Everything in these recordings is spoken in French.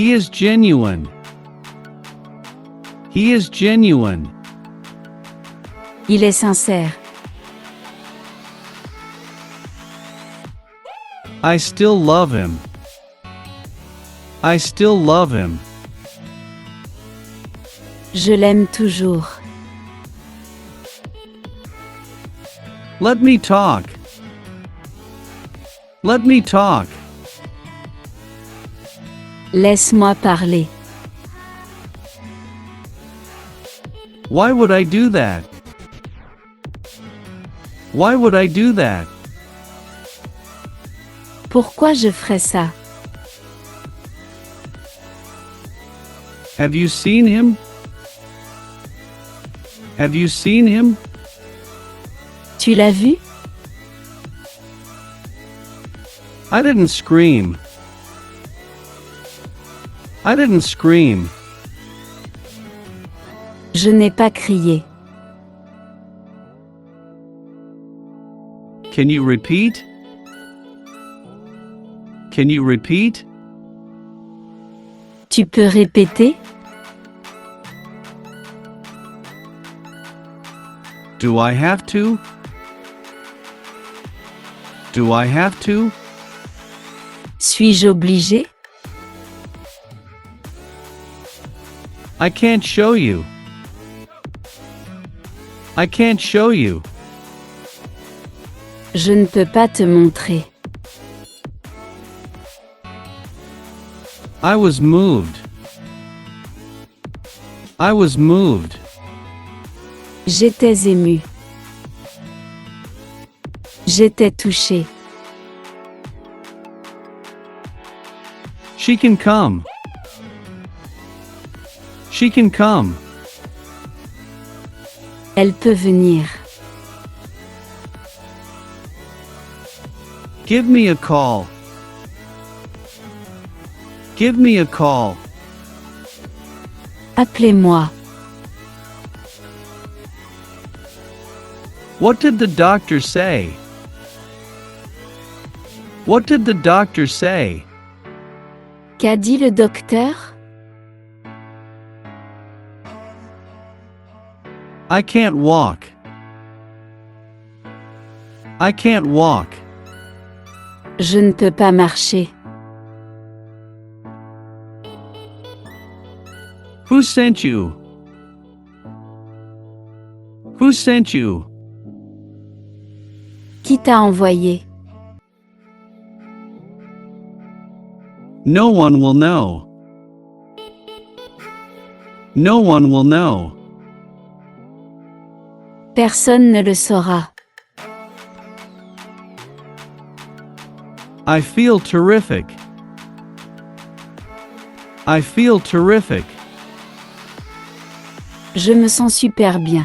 He is genuine. He is genuine. Il est sincère. I still love him. I still love him. Je l'aime toujours. Let me talk. Let me talk. Laisse-moi parler. Why would I do that? Why would I do that? Pourquoi je ferais ça? Have you seen him? Have you seen him? Tu l'as vu? I didn't scream. I didn't scream. Je n'ai pas crié. Can you repeat? Can you repeat? Tu peux répéter? Do I have to? Do I have to? Suis-je obligé? I can't show you. I can't show you. Je ne peux pas te montrer. I was moved. I was moved. J'étais ému. J'étais touché. She can come. She can come. Elle peut venir. Give me a call. Give me a call. Appelez-moi. What did the doctor say? What did the doctor say? Qu'a dit le docteur? I can't walk. I can't walk. Je ne peux pas marcher. Who sent you? Who sent you? Qui t'a envoyé? No one will know. No one will know. Personne ne le saura. I feel terrific. I feel terrific. Je me sens super bien.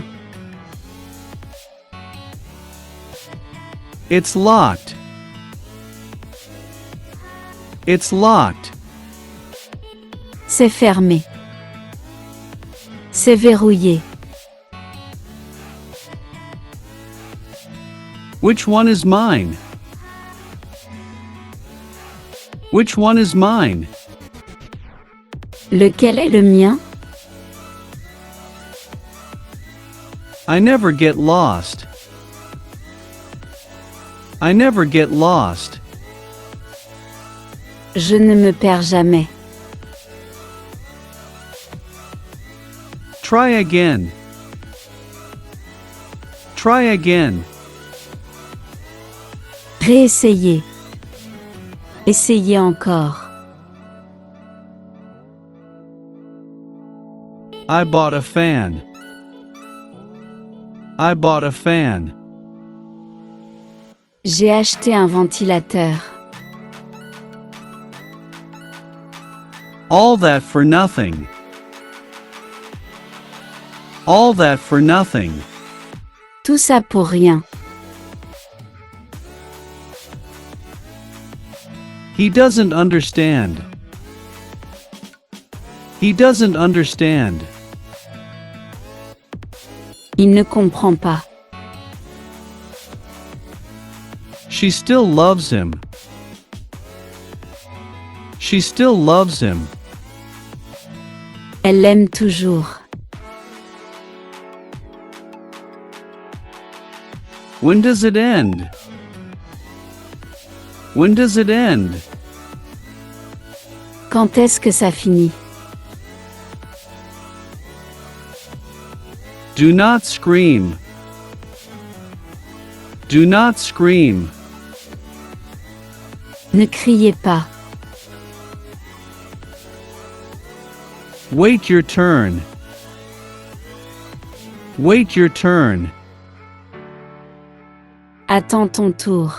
It's locked. It's locked. C'est fermé. C'est verrouillé. Which one is mine? Which one is mine? Lequel est le mien? I never get lost. I never get lost. Je ne me perds jamais. Try again. Try again. Réessayez. Essayez encore. I bought a fan. I bought a fan. J'ai acheté un ventilateur. All that for nothing. All that for nothing. Tout ça pour rien. He doesn't understand. He doesn't understand. Il ne comprend pas. She still loves him. She still loves him. Elle l'aime toujours. When does it end? When does it end? Quand est-ce que ça finit? Do not scream. Do not scream. Ne criez pas. Wait your turn. Wait your turn. Attends ton tour.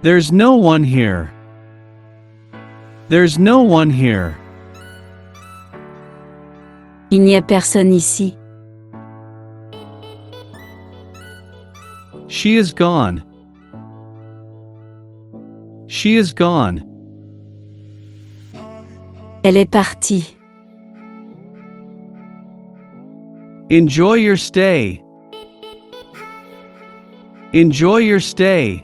There's no one here. There's no one here. Il n'y a personne ici. She is gone. She is gone. Elle est partie. Enjoy your stay. Enjoy your stay.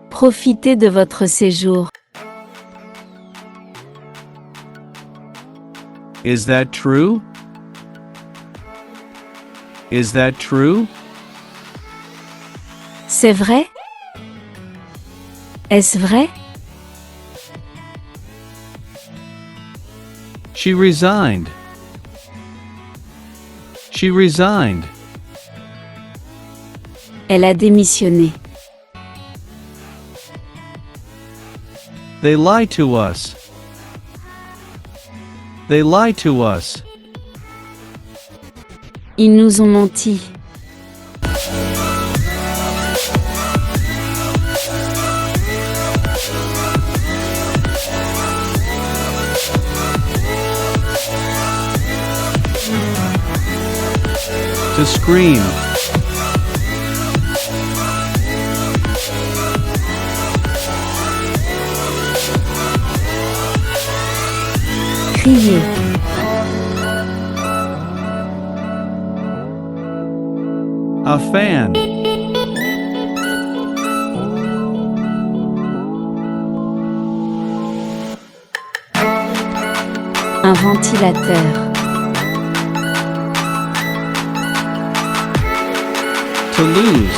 Profitez de votre séjour. Is that true? Is that true? C'est vrai? Est-ce vrai? She resigned. She resigned. Elle a démissionné. They lie to us. They lie to us. Ils nous ont menti. To scream. Crier. A fan. Un ventilateur. To lose.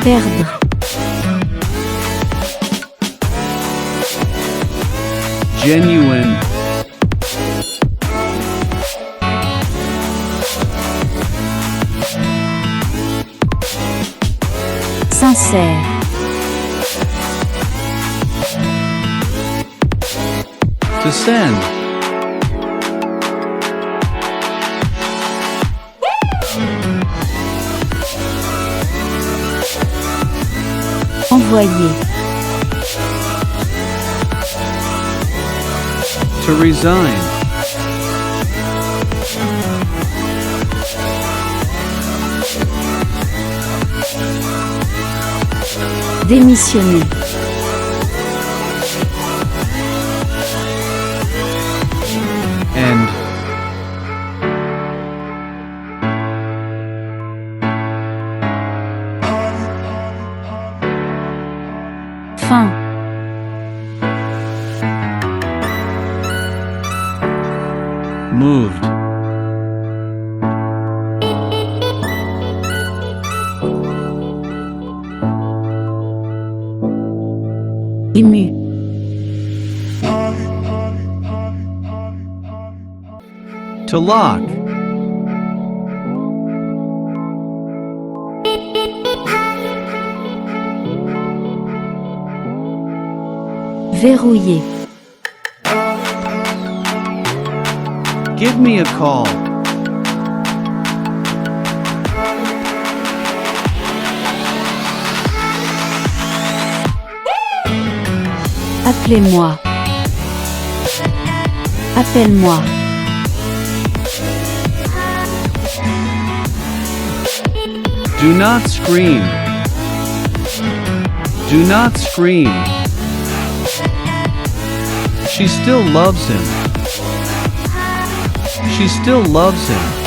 Perdre. Genuine. Sincère. To send. Envoyer. To resign. Démissionner. End. Fin. Moved. Ému. To lock. Verrouiller. Give me a call. Appelez-moi. Appelle-moi. Do not scream. Do not scream. She still loves him. She still loves him.